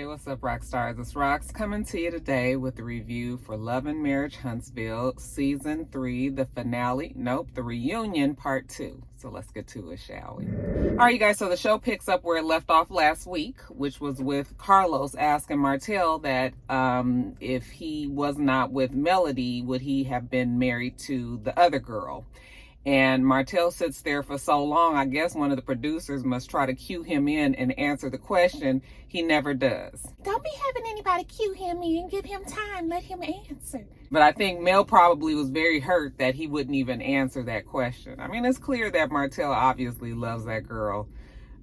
What's up, rock stars? It's Rox coming to you today with the review for Love and Marriage Huntsville Season 3, the finale, the reunion part 2. So let's get to it, shall we? All right, you guys, so the show picks up where it left off last week, which was with Carlos asking Martel that if he was not with Melody, would he have been married to the other girl? And Martel sits there for so long, I guess one of the producers must try to cue him in and answer the question. He never does. Don't be having anybody cue him in. Give him time. Let him answer. But I think Mel probably was very hurt that he wouldn't even answer that question. I mean, it's clear that Martel obviously loves that girl.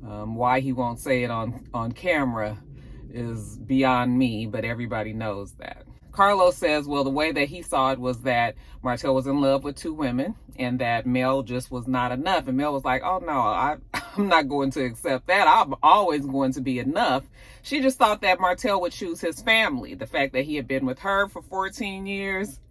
Why he won't say it on camera is beyond me, but everybody knows that. Carlos says, well, the way that he saw it was that Martel was in love with two women and that Mel just was not enough. And Mel was like, oh, no, I'm not going to accept that. I'm always going to be enough. She just thought that Martel would choose his family. The fact that he had been with her for 14 years.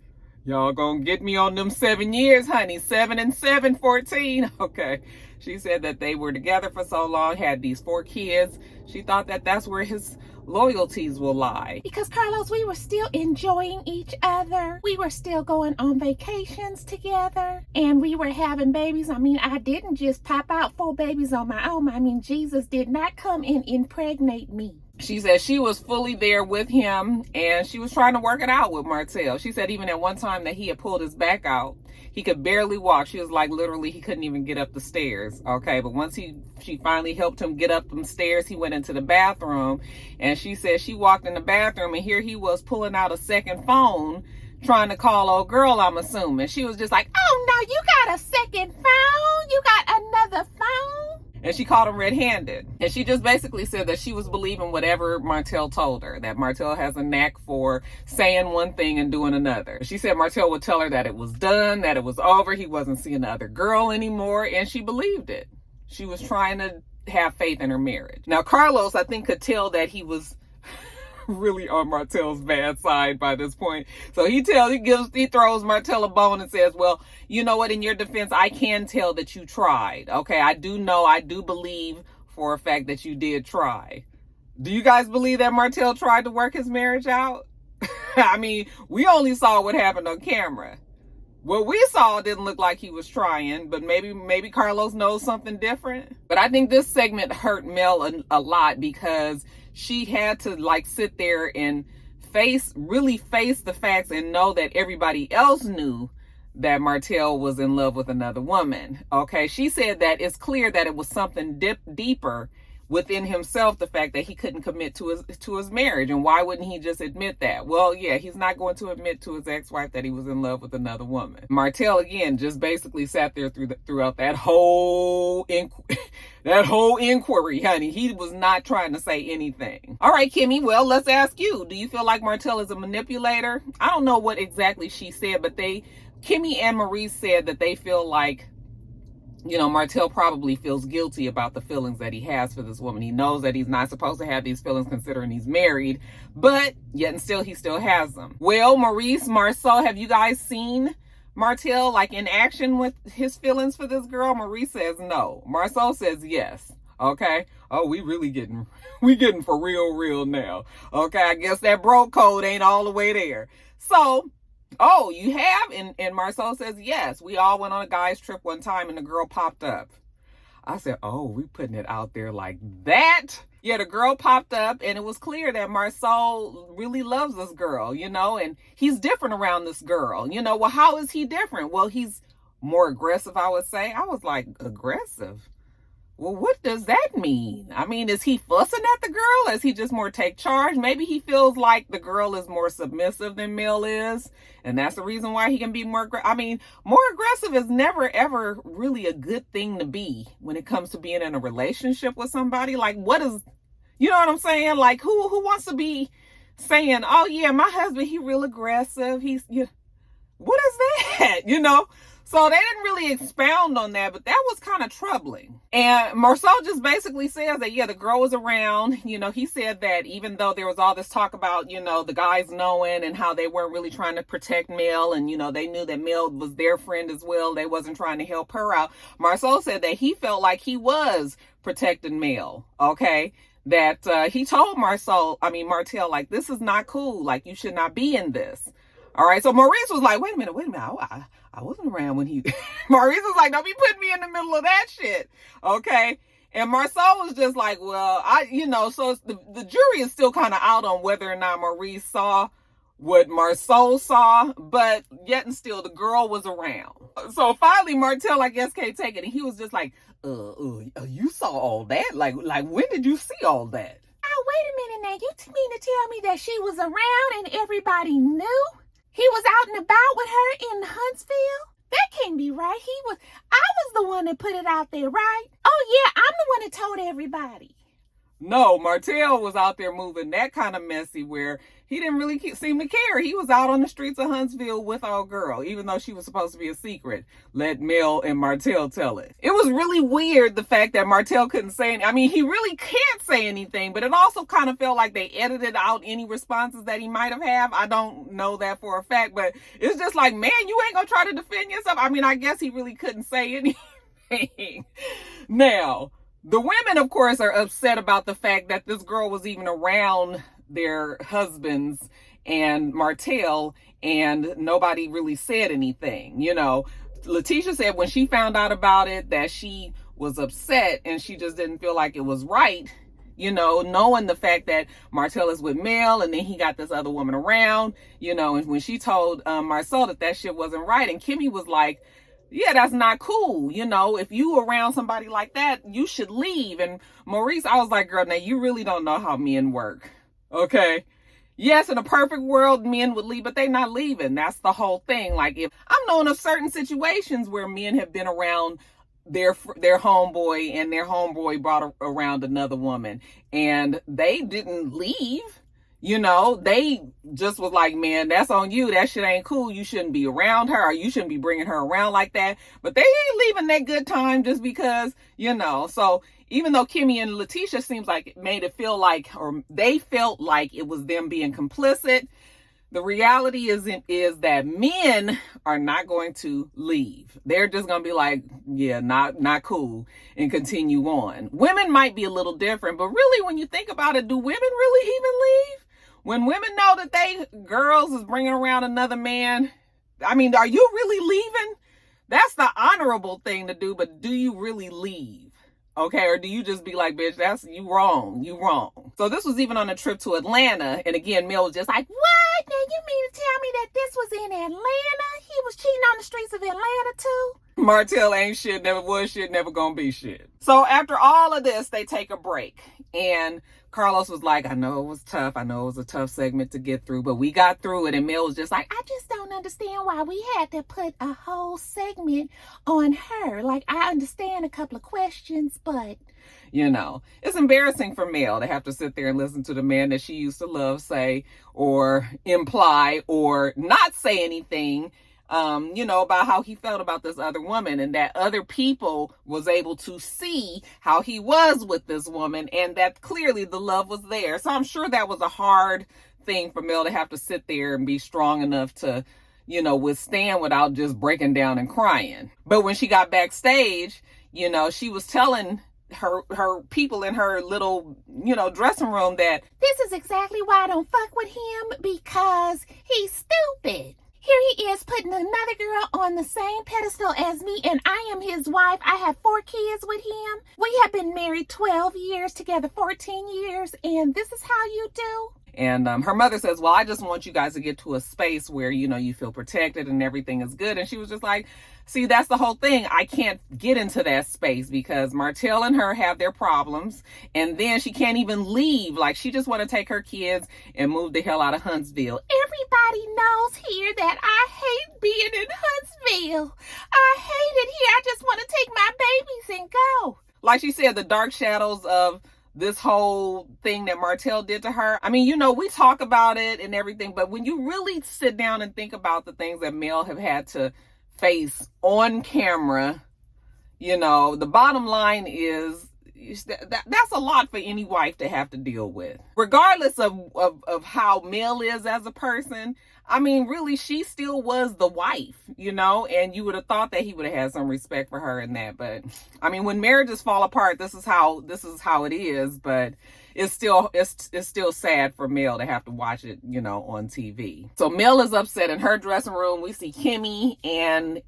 Y'all gonna get me on them 7 years, honey. 7 and 7, 14. Okay. She said that they were together for so long, had these 4 kids. She thought that that's where his loyalties will lie. Because, Carlos, we were still enjoying each other. We were still going on vacations together. And we were having babies. I mean, I didn't just pop out 4 babies on my own. I mean, Jesus did not come and impregnate me. She said she was fully there with him and she was trying to work it out with Martel. She said even at one time that he had pulled his back out, he could barely walk. She was like, literally, he couldn't even get up the stairs. Okay, but once she finally helped him get up them stairs, he went into the bathroom. And she said she walked in the bathroom and here he was pulling out a second phone, trying to call old girl, I'm assuming. She was just like, oh no, you got a second phone? You got another phone? And she caught him red-handed. And she just basically said that she was believing whatever Martel told her, that Martel has a knack for saying one thing and doing another. She said Martel would tell her that it was done, that it was over, he wasn't seeing the other girl anymore, and she believed it. She was trying to have faith in her marriage. Now, Carlos, I think, could tell that he was really on Martel's bad side by this point. So he throws Martel a bone and says, well, you know what, in your defense, I can tell that you tried. Okay, I do believe for a fact that you did try. Do you guys believe that Martel tried to work his marriage out? I mean, we only saw what happened on camera. What we saw didn't look like he was trying, but maybe Carlos knows something different. But I think this segment hurt Mel a lot because she had to sit there and really face the facts and know that everybody else knew that Martel was in love with another woman. Okay, she said that it's clear that it was something deeper within himself, the fact that he couldn't commit to his marriage. And why wouldn't he just admit that? Well, yeah, he's not going to admit to his ex-wife that he was in love with another woman. Martel, again, just basically sat there throughout that whole inquiry, honey. He was not trying to say anything. All right, Kimmy, well, let's ask you. Do you feel like Martel is a manipulator? I don't know what exactly she said, but Kimmy and Maurice said that they feel like, Martel probably feels guilty about the feelings that he has for this woman. He knows that he's not supposed to have these feelings considering he's married, but yet and still, he still has them. Well, Maurice, Marceau, have you guys seen Martel in action with his feelings for this girl? Maurice says no. Marceau says yes. Okay. Oh, we getting for real now. Okay. I guess that bro code ain't all the way there. So, oh, you have? And Marceau says, yes. We all went on a guy's trip one time and the girl popped up. I said, oh, we putting it out there like that? Yeah, the girl popped up and it was clear that Marceau really loves this girl, and he's different around this girl. Well, how is he different? Well, he's more aggressive, I would say. I was like, aggressive? Well, what does that mean? I mean, is he fussing at the girl? Is he just more take charge? Maybe he feels like the girl is more submissive than Mel is. And that's the reason why he can be more aggressive is never, ever really a good thing to be when it comes to being in a relationship with somebody. What is, you know what I'm saying? Who wants to be saying, oh yeah, my husband, he real aggressive. What is that? So they didn't really expound on that, but that was kind of troubling. And Marceau just basically says that, yeah, the girl was around. He said that even though there was all this talk about, the guys knowing and how they weren't really trying to protect Mel and, they knew that Mel was their friend as well. They wasn't trying to help her out. Marceau said that he felt like he was protecting Mel, okay? that he told Martel, like, this is not cool. Like, you should not be in this. All right. So Maurice was like, wait a minute. I wasn't around when he, Maurice was like, don't be putting me in the middle of that shit. Okay. And Marcel was just like, well, so the jury is still kind of out on whether or not Maurice saw what Marcel saw, but yet and still the girl was around. So finally Martel, I guess, can't take it. And he was just like, you saw all that? Like when did you see all that? Oh, wait a minute now. You mean to tell me that she was around and everybody knew? He was out and about with her in Huntsville? That can't be right. I was the one that put it out there, right? Oh yeah, I'm the one that told everybody. No, Martel was out there moving that kind of messy where he didn't really seem to care. He was out on the streets of Huntsville with our girl, even though she was supposed to be a secret. Let Mel and Martel tell it. It was really weird, the fact that Martel couldn't say anything. I mean, he really can't say anything, but it also kind of felt like they edited out any responses that he might have. I don't know that for a fact, but it's just like, man, you ain't gonna try to defend yourself. I mean, I guess he really couldn't say anything. Now, the women, of course, are upset about the fact that this girl was even around their husbands and Martel, and nobody really said anything. Letitia said when she found out about it that she was upset and she just didn't feel like it was right, knowing the fact that Martel is with Mel and then he got this other woman around, and when she told Marcel that shit wasn't right, and Kimmy was like, yeah, that's not cool. If you around somebody like that, you should leave. And Maurice, I was like, girl, now you really don't know how men work. Okay. Yes, in a perfect world, men would leave, but they're not leaving. That's the whole thing. Like, if I'm knowing of certain situations where men have been around their homeboy and their homeboy brought around another woman and they didn't leave. They just was like, man, that's on you. That shit ain't cool. You shouldn't be around her, or you shouldn't be bringing her around like that. But they ain't leaving that good time just because, So even though Kimmy and Letitia seems like it made it feel like, or they felt like it was them being complicit, the reality is that men are not going to leave. They're just going to be like, yeah, not cool, and continue on. Women might be a little different, but really, when you think about it, do women really even leave? When women know that girls is bringing around another man, I mean, are you really leaving? That's the honorable thing to do, but do you really leave? Okay, or do you just be like, bitch, that's you wrong. So this was even on a trip to Atlanta, and again, Mel was just like, what? Now you mean to tell me that this was in Atlanta? He was cheating on the streets of Atlanta too? Martel ain't shit, never was shit, never gonna be shit. So after all of this, they take a break, and Carlos was like, I know it was tough. I know it was a tough segment to get through, but we got through it. And Mel was just like, I just don't understand why we had to put a whole segment on her. Like, I understand a couple of questions, but... it's embarrassing for Mel to have to sit there and listen to the man that she used to love say or imply or not say anything, about how he felt about this other woman, and that other people was able to see how he was with this woman, and that clearly the love was there. So I'm sure that was a hard thing for Mel to have to sit there and be strong enough to, withstand without just breaking down and crying. But when she got backstage, she was telling her people in her little, dressing room that this is exactly why I don't fuck with him, because he's stupid. Here he is putting another girl on the same pedestal as me, and I am his wife. I have 4 kids with him. We have been married 12 years, together 14 years, and this is how you do? And her mother says, well, I just want you guys to get to a space where, you feel protected and everything is good. And she was just like, see, that's the whole thing. I can't get into that space because Martel and her have their problems. And then she can't even leave. Like, she just want to take her kids and move the hell out of Huntsville. Everybody knows here that I hate being in Huntsville. I hate it here. I just want to take my babies and go. Like she said, the dark shadows of this whole thing that Martel did to her. I mean, we talk about it and everything, but when you really sit down and think about the things that Mel have had to face on camera, the bottom line is that's a lot for any wife to have to deal with. Regardless of how Mel is as a person, I mean, really, she still was the wife, and you would have thought that he would have had some respect for her in that. But I mean, when marriages fall apart, this is how it is. But it's still sad for Mel to have to watch it, you know, on TV. So Mel is upset in her dressing room. We see Kimmy and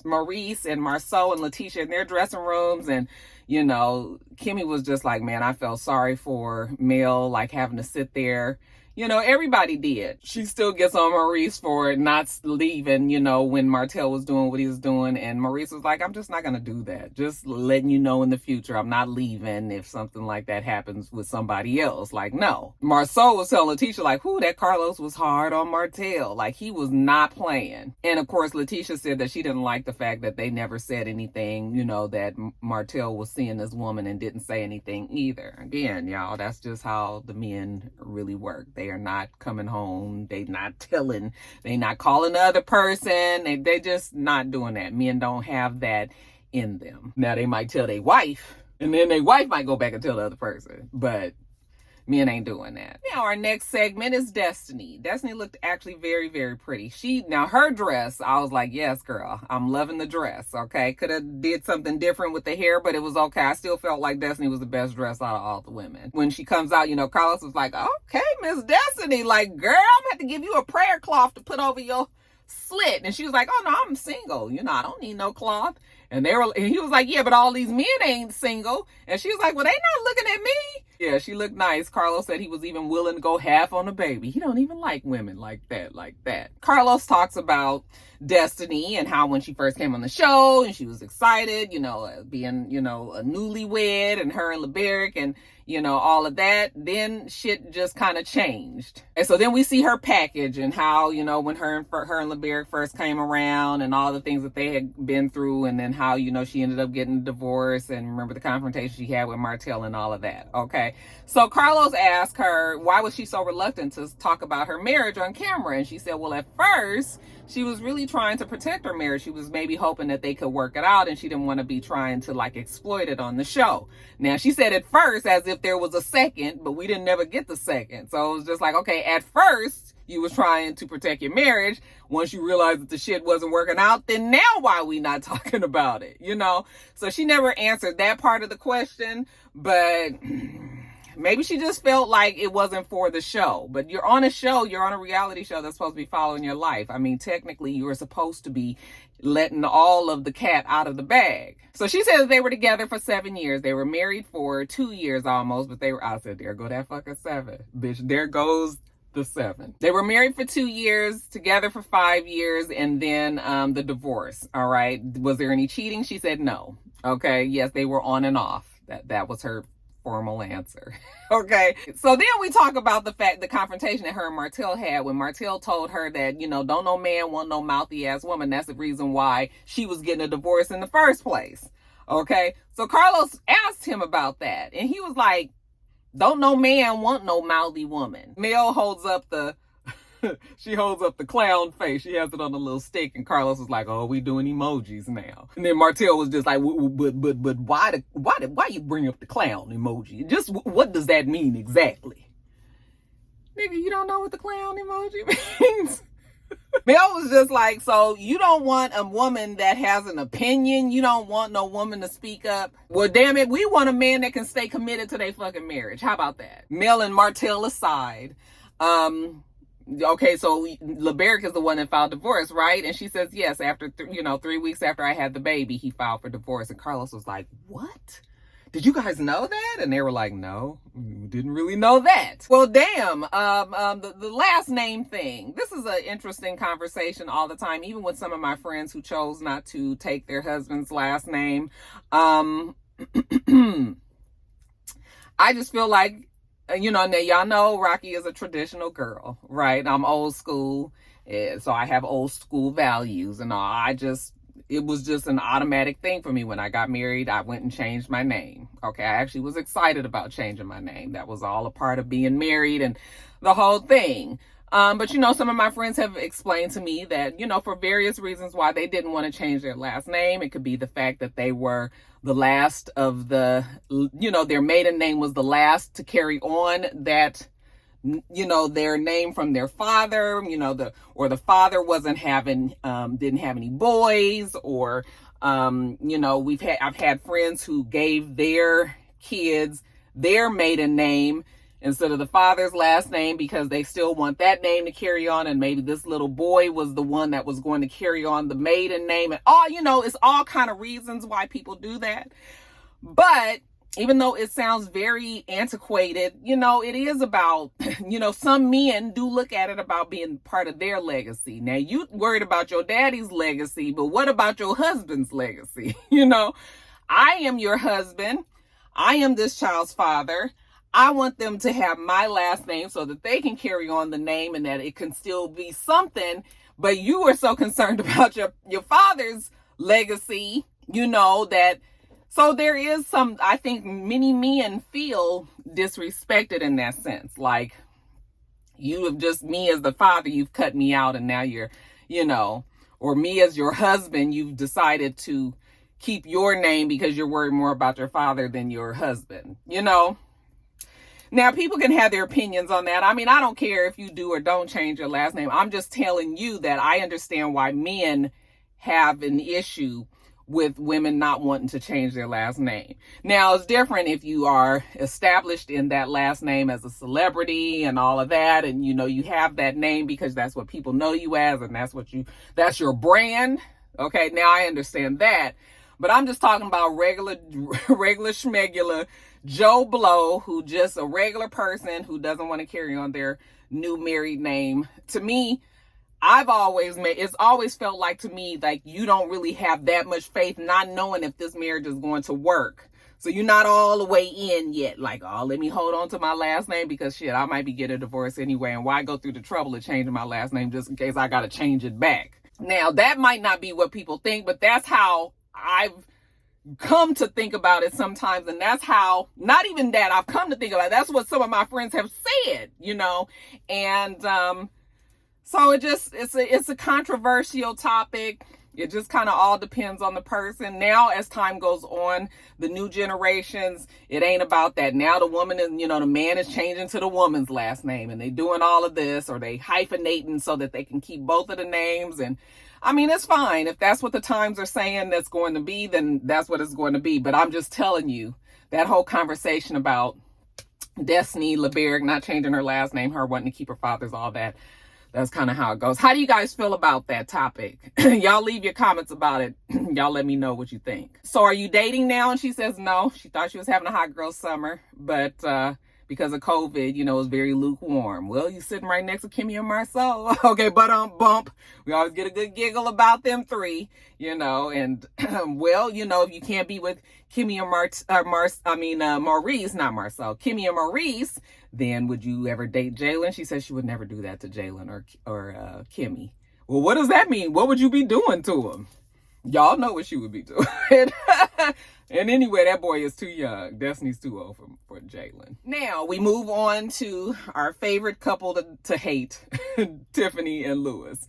Maurice and Marceau and Letitia in their dressing rooms, and you know, Kimmy was just like, man, I felt sorry for Mel, like having to sit there. You know, everybody did. She still gets on Maurice for not leaving, you know, when Martel was doing what he was doing. And Maurice was like, I'm just not going to do that. Just letting you know in the future, I'm not leaving if something like that happens with somebody else. Like, no. Marceau was telling Letitia, like, whoo, that Carlos was hard on Martel. Like, he was not playing. And of course, Letitia said that she didn't like the fact that they never said anything, you know, that Martel was seeing this woman and didn't say anything either. Again, y'all, that's just how the men really work. They are not coming home. They not telling. They not calling the other person. They just not doing that. Men don't have that in them. Now, they might tell their wife, and then their wife might go back and tell the other person. But men ain't doing that. Now, our next segment is Destiny. Destiny looked actually very, very pretty. Now her dress, I was like, yes, girl, I'm loving the dress, okay? Could have did something different with the hair, but it was okay. I still felt like Destiny was the best dress out of all the women. When she comes out, you know, Carlos was like, okay, Miss Destiny, like, girl, I'm gonna have to give you a prayer cloth to put over your slit. And she was like, oh no, I'm single. You know, I don't need no cloth. And he was like, yeah, but all these men ain't single. And she was like, well, they not looking at me. Yeah, she looked nice. Carlos said he was even willing to go half on the baby. He don't even like women like that. Carlos talks about Destiny and how when she first came on the show and she was excited, you know, being, you know, a newlywed and her and LeBeric and, you know, all of that. Then shit just kind of changed. And so then we see her package and how, you know, when her and LeBeric first came around and all the things that they had been through, and then how, you know, she ended up getting a divorce and remember the confrontation she had with Martel and all of that. Okay. So Carlos asked her, why was she so reluctant to talk about her marriage on camera? And she said, well, at first she was really trying to protect her marriage. She was maybe hoping that they could work it out and she didn't want to be trying to like exploit it on the show. Now she said at first as if there was a second, but we didn't never get the second. So it was just like, okay, at first you was trying to protect your marriage. Once you realized that the shit wasn't working out, then now why we not talking about it, you know? So she never answered that part of the question, but maybe she just felt like it wasn't for the show. But you're on a show, you're on a reality show that's supposed to be following your life. I mean, technically you were supposed to be letting all of the cat out of the bag. So she said that they were together for 7 years. They were married for 2 years almost, but I said, there go that fucking 7. Bitch, there goes the 7. They were married for 2 years, together for 5 years, and then the divorce. All right. Was there any cheating? She said no. Okay. Yes, they were on and off. That was her formal answer. Okay. So then we talk about the confrontation that her and Martel had when Martel told her that, you know, don't no man want no mouthy ass woman. That's the reason why she was getting a divorce in the first place. Okay. So Carlos asked him about that and he was like, don't no man want no mouthy woman. Mel holds up she holds up the clown face. She has it on a little stick, and Carlos is like, "Oh, we doing emojis now." And then Martel was just like, "But why you bring up the clown emoji? Just what does that mean exactly?" Nigga, you don't know what the clown emoji means? Mel was just like, so you don't want a woman that has an opinion? You don't want no woman to speak up? Well, damn it, we want a man that can stay committed to their fucking marriage. How about that? Mel and Martel aside, okay, so LeBeric is the one that filed divorce, right? And she says, yes, after, 3 weeks after I had the baby, he filed for divorce. And Carlos was like, what? Did you guys know that? And they were like, no, we didn't really know that. Well, damn, the last name thing. This is an interesting conversation all the time, even with some of my friends who chose not to take their husband's last name. I just feel like, now y'all know Rocky is a traditional girl, right? I'm old school, so I have old school values and all. It was just an automatic thing for me. When I got married, I went and changed my name. Okay, I actually was excited about changing my name. That was all a part of being married and the whole thing. But some of my friends have explained to me that, for various reasons why they didn't want to change their last name. It could be the fact that they were the last of their maiden name was the last to carry on that, their name from their father, the father didn't have any boys, or, I've had friends who gave their kids their maiden name instead of the father's last name because they still want that name to carry on. And maybe this little boy was the one that was going to carry on the maiden name. And all, it's all kind of reasons why people do that. But even though it sounds very antiquated, it is about, some men do look at it about being part of their legacy. Now, you worried about your daddy's legacy, but what about your husband's legacy? I am your husband. I am this child's father. I want them to have my last name so that they can carry on the name and that it can still be something. But you are so concerned about your father's legacy, that. So there is I think many men feel disrespected in that sense. Like, you have just, me as the father, you've cut me out, and now you're, or me as your husband, you've decided to keep your name because you're worried more about your father than your husband, Now, people can have their opinions on that. I mean, I don't care if you do or don't change your last name. I'm just telling you that I understand why men have an issue with women not wanting to change their last name. Now, it's different if you are established in that last name as a celebrity and all of that, and you have that name because that's what people know you as, and that's your brand. Okay, now I understand that. But I'm just talking about regular schmegular Joe Blow, who just a regular person who doesn't want to carry on their new married name. To me, it's always felt like to me, like you don't really have that much faith, not knowing if this marriage is going to work. So you're not all the way in yet. Like, oh, let me hold on to my last name because shit, I might be getting a divorce anyway. And why go through the trouble of changing my last name just in case I got to change it back? Now, that might not be what people think, but that's how I've come to think about it sometimes. And that's how, not even that, I've come to think about it. That's what some of my friends have said, and, so it's a controversial topic. It just kind of all depends on the person. Now, as time goes on, the new generations, it ain't about that. Now the woman is, the man is changing to the woman's last name, and they doing all of this, or they hyphenating so that they can keep both of the names. And I mean, it's fine. If that's what the times are saying that's going to be, then that's what it's going to be. But I'm just telling you, that whole conversation about Destiny LeBerg not changing her last name, her wanting to keep her father's, all that. That's kind of how it goes. How do you guys feel about that topic? Y'all leave your comments about it. Y'all let me know what you think. So are you dating now? And she says no. She thought she was having a hot girl summer, but because of COVID, it was very lukewarm. Well, you're sitting right next to Kimmy and Marcel. Okay, but bump. We always get a good giggle about them three, and well, if you can't be with Kimmy and Maurice, not Marcel, Kimmy and Maurice, then would you ever date Jalen? She says she would never do that to Jalen or Kimmy. Well, what does that mean? What would you be doing to him? Y'all know what she would be doing. And anyway, that boy is too young. Destiny's too old for Jalen. Now, we move on to our favorite couple to hate, Tiffany and Lewis.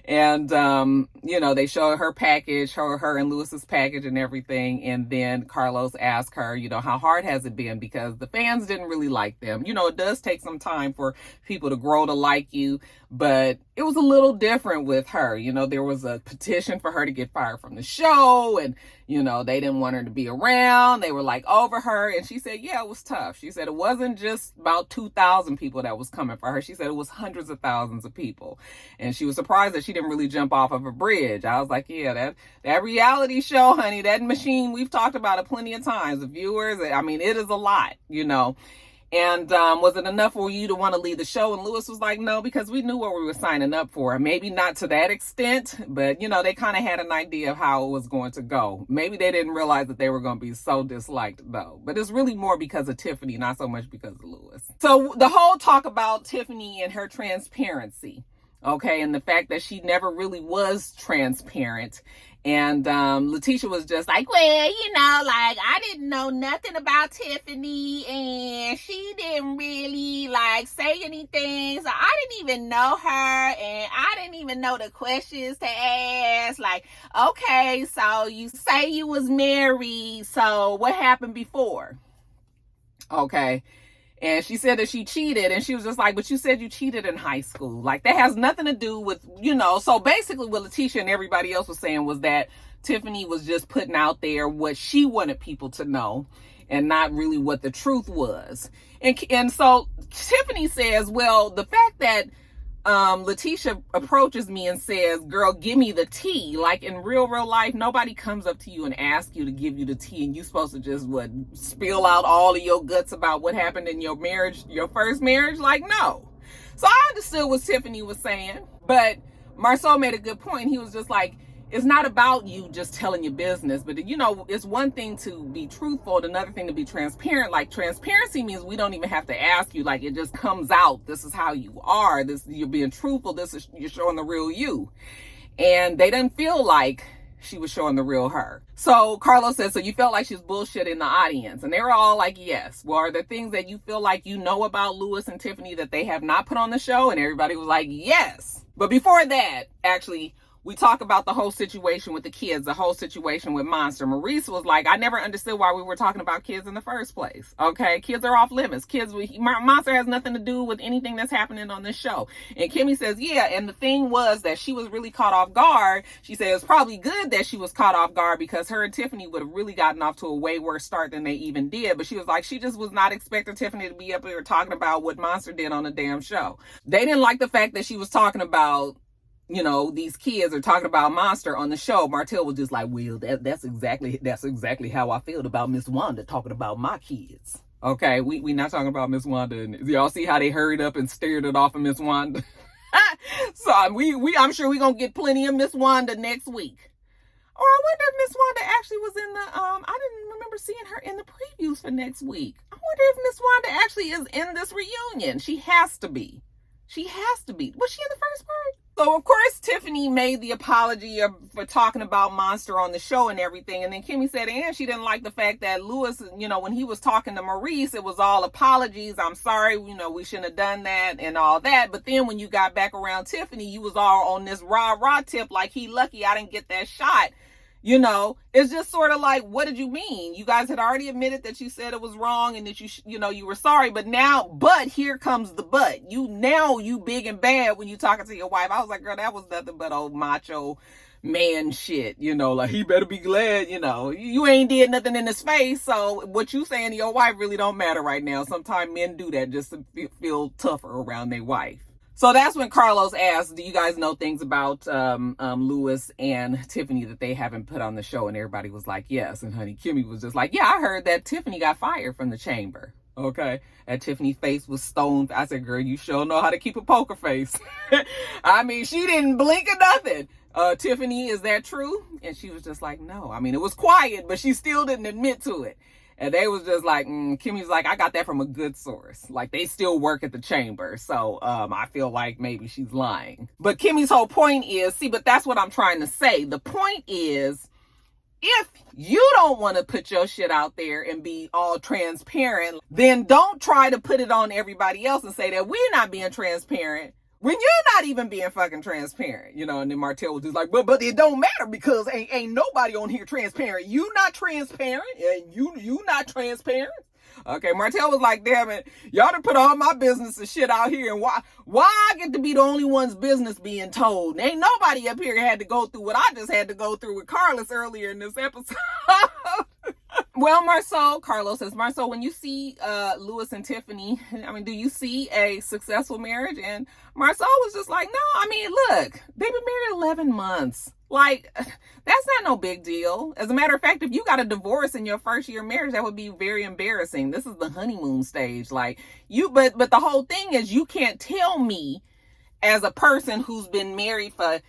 And, they show her package, her and Lewis's package and everything. And then Carlos asked her, how hard has it been? Because the fans didn't really like them. It does take some time for people to grow to like you. But it was a little different with her. There was a petition for her to get fired from the show. And, they didn't want her to be around. They were like over her. And she said, yeah, it was tough. She said it wasn't just about 2,000 people that was coming for her. She said it was hundreds of thousands of people. And she was surprised that she didn't really jump off of a bridge. I was like, yeah, that reality show, honey, that machine, we've talked about it plenty of times. The viewers, I mean, it is a lot, And was it enough for you to want to leave the show? And Lewis was like, no, because we knew what we were signing up for. Maybe not to that extent, but, they kind of had an idea of how it was going to go. Maybe they didn't realize that they were going to be so disliked, though. But it's really more because of Tiffany, not so much because of Lewis. So the whole talk about Tiffany and her transparency, okay, and the fact that she never really was transparent. And Letitia was just like, well, I didn't know nothing about Tiffany, and she didn't really say anything, so I didn't even know her, and I didn't even know the questions to ask. Like, okay, so you say you was married, so what happened before? Okay. And she said that she cheated, and she was just like, but you said you cheated in high school. Like, that has nothing to do with, so basically what Letitia and everybody else was saying was that Tiffany was just putting out there what she wanted people to know. and not really what the truth was. And so Tiffany says, well, the fact that Letitia approaches me and says, girl, give me the tea. Like in real life, nobody comes up to you and asks you to give you the tea, and you're supposed to just spill out all of your guts about what happened in your marriage, your first marriage. Like, no. So I understood what Tiffany was saying, but Marceau made a good point. He was just like, it's not about you just telling your business, but it's one thing to be truthful and another thing to be transparent. Like, transparency means we don't even have to ask you. Like, it just comes out. This is how you are. You're being truthful. You're showing the real you. And they didn't feel like she was showing the real her. So Carlos said, so you felt like she was bullshit in the audience? And they were all like, yes. Well, are there things that you feel like you know about Lewis and Tiffany that they have not put on the show? And everybody was like, yes. But before that, actually, we talk about the whole situation with the kids, the whole situation with Monster. Maurice was like, I never understood why we were talking about kids in the first place. Okay, kids are off limits. Monster has nothing to do with anything that's happening on this show. And Kimmy says, yeah, and the thing was that she was really caught off guard. She said it's probably good that she was caught off guard because her and Tiffany would have really gotten off to a way worse start than they even did. But she was like, she just was not expecting Tiffany to be up here talking about what Monster did on the damn show. They didn't like the fact that she was talking about, these kids are talking about Monster on the show. Martel was just like, well, that's exactly how I feel about Miss Wanda talking about my kids. Okay, we not talking about Miss Wanda. And y'all see how they hurried up and stared it off of Miss Wanda? So I'm sure we're gonna get plenty of Miss Wanda next week. Or I wonder if Miss Wanda actually was in the I didn't remember seeing her in the previews for next week. I wonder if Miss Wanda actually is in this reunion. She has to be. Was she in the first part? So, of course, Tiffany made the apology for talking about Monster on the show and everything. And then Kimmy said, and she didn't like the fact that Lewis, when he was talking to Maurice, it was all apologies. I'm sorry, we shouldn't have done that and all that. But then when you got back around Tiffany, you was all on this rah-rah tip like he lucky I didn't get that shot. It's just sort of like, what did you mean? You guys had already admitted that you said it was wrong and that you were sorry, but here comes the but. You big and bad when you talking to your wife. I was like, girl, that was nothing but old macho man shit, like he better be glad, you ain't did nothing in his face. So what you saying to your wife really don't matter right now. Sometimes men do that just to feel tougher around their wife. So that's when Carlos asked, do you guys know things about Lewis and Tiffany that they haven't put on the show? And everybody was like, yes. And honey, Kimmy was just like, yeah, I heard that Tiffany got fired from the chamber. Okay. And Tiffany's face was stoned. I said, girl, you sure know how to keep a poker face. I mean, she didn't blink or nothing. Tiffany, is that true? And she was just like, no. I mean, it was quiet, but she still didn't admit to it. And they was just like, Kimmy's like, I got that from a good source. Like, they still work at the chamber. So I feel like maybe she's lying. But Kimmy's whole point is, but that's what I'm trying to say. The point is, if you don't want to put your shit out there and be all transparent, then don't try to put it on everybody else and say that we're not being transparent when you're not even being fucking transparent, and then Martel was just like, but it don't matter because ain't nobody on here transparent. You not transparent, and you not transparent. Okay, Martel was like, damn it, y'all done put all my business and shit out here, and why I get to be the only one's business being told? Ain't nobody up here had to go through what I just had to go through with Carlos earlier in this episode. Well, Carlos says, Marceau, when you see Lewis and Tiffany, do you see a successful marriage? And Marceau was just like, no, look, they've been married 11 months. Like, that's not no big deal. As a matter of fact, if you got a divorce in your first year of marriage, that would be very embarrassing. This is the honeymoon stage. Like, but the whole thing is, you can't tell me as a person who's been married for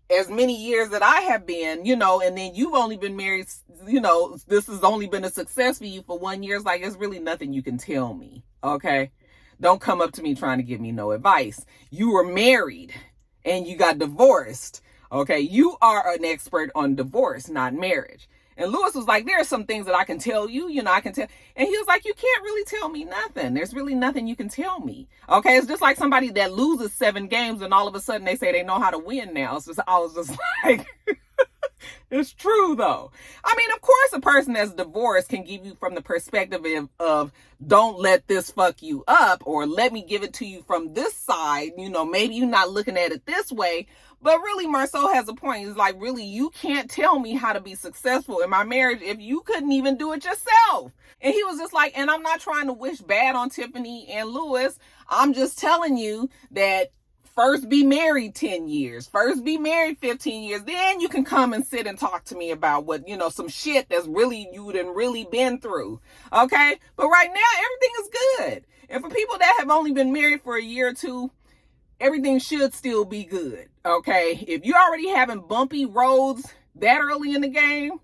as many years that I have been, and then you've only been married, this has only been a success for you for 1 year. It's like, it's really nothing you can tell me. Okay. Don't come up to me trying to give me no advice. You were married and you got divorced. Okay. You are an expert on divorce, not marriage. And Lewis was like, there are some things that I can tell you, I can tell. And he was like, you can't really tell me nothing. There's really nothing you can tell me. Okay. It's just like somebody that loses 7 games and all of a sudden they say they know how to win now. So I was just like, It's true though. I mean, of course, a person that's divorced can give you from the perspective of don't let this fuck you up, or let me give it to you from this side. You know, maybe you're not looking at it this way, but really Marceau has a point. It's like, really, you can't tell me how to be successful in my marriage if you couldn't even do it yourself. And he was just like, and I'm not trying to wish bad on Tiffany and Lewis. I'm just telling you that first be married 10 years, first be married 15 years, then you can come and sit and talk to me about what, you know, some shit that's really, you done really been through. Okay. But right now, everything is good. And for people that have only been married for a year or two, everything should still be good. Okay. If you're already having bumpy roads that early in the game,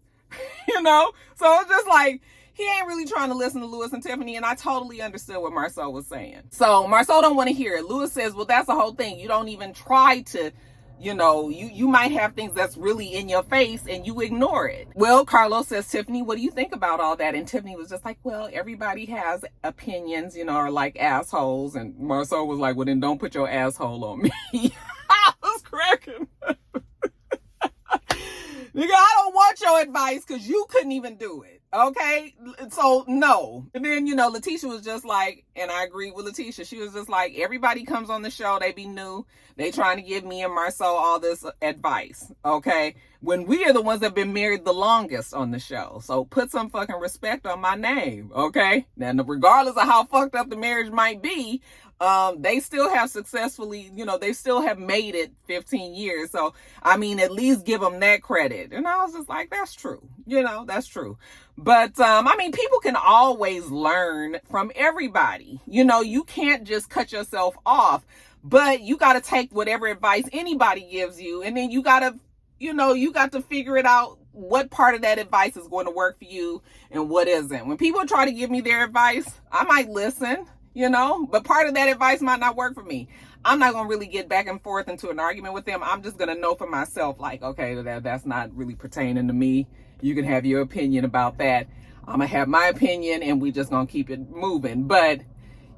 you know, so it's just like, he ain't really trying to listen to Lewis and Tiffany, and I totally understood what Marceau was saying. So Marceau don't want to hear it. Lewis says, well, that's the whole thing. You don't even try to, you know, you might have things that's really in your face and you ignore it. Well, Carlos says, Tiffany, what do you think about all that? And Tiffany was just like, well, everybody has opinions, you know, or like assholes. And Marceau was like, well, then don't put your asshole on me. I was cracking. Nigga, I don't want your advice because you couldn't even do it. Okay, so no. And then, you know, Letitia was just like, and I agree with Letitia, she was just like, everybody comes on the show, they be new, they trying to give me and Marceau all this advice, okay, when we are the ones that have been married the longest on the show. So put some fucking respect on my name, okay? Now, regardless of how fucked up the marriage might be, they still have successfully, you know, they still have made it 15 years. So, I mean, at least give them that credit. And I was just like, that's true. You know, that's true. But, I mean, people can always learn from everybody. You know, you can't just cut yourself off, but you got to take whatever advice anybody gives you. And then you got to, you know, you got to figure it out what part of that advice is going to work for you and what isn't. When people try to give me their advice, I might listen. You know, but part of that advice might not work for me. I'm not going to really get back and forth into an argument with them. I'm just going to know for myself, like, okay, that's not really pertaining to me. You can have your opinion about that. I'm going to have my opinion and we just going to keep it moving. But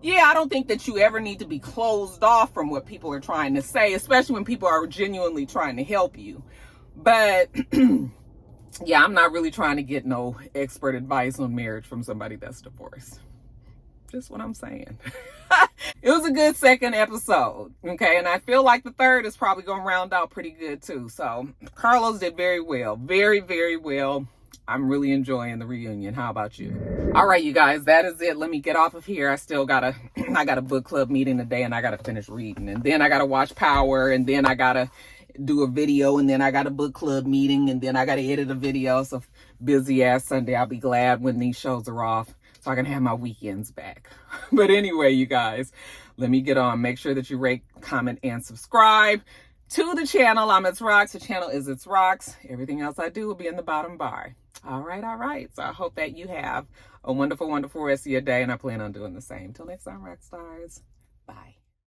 yeah, I don't think that you ever need to be closed off from what people are trying to say, especially when people are genuinely trying to help you. But yeah, I'm not really trying to get no expert advice on marriage from somebody that's divorced. Just what I'm saying. It was a good second episode, okay? And I feel like the third is probably going to round out pretty good too. So Carlos did very well. Very, very well. I'm really enjoying the reunion. How about you? All right, you guys, that is it. Let me get off of here. I still got a book club meeting today and I got to finish reading. And then I got to watch Power and then I got to do a video and then I got a book club meeting and then I got to edit a video. So busy ass Sunday. I'll be glad when these shows are off, so I can have my weekends back. But anyway, you guys, let me get on. Make sure that you rate, comment, and subscribe to the channel. I'm itsrox. The channel is itsrox. Everything else I do will be in the bottom bar. All right. So I hope that you have a wonderful, wonderful rest of your day, and I plan on doing the same. Till next time, rock stars. Bye.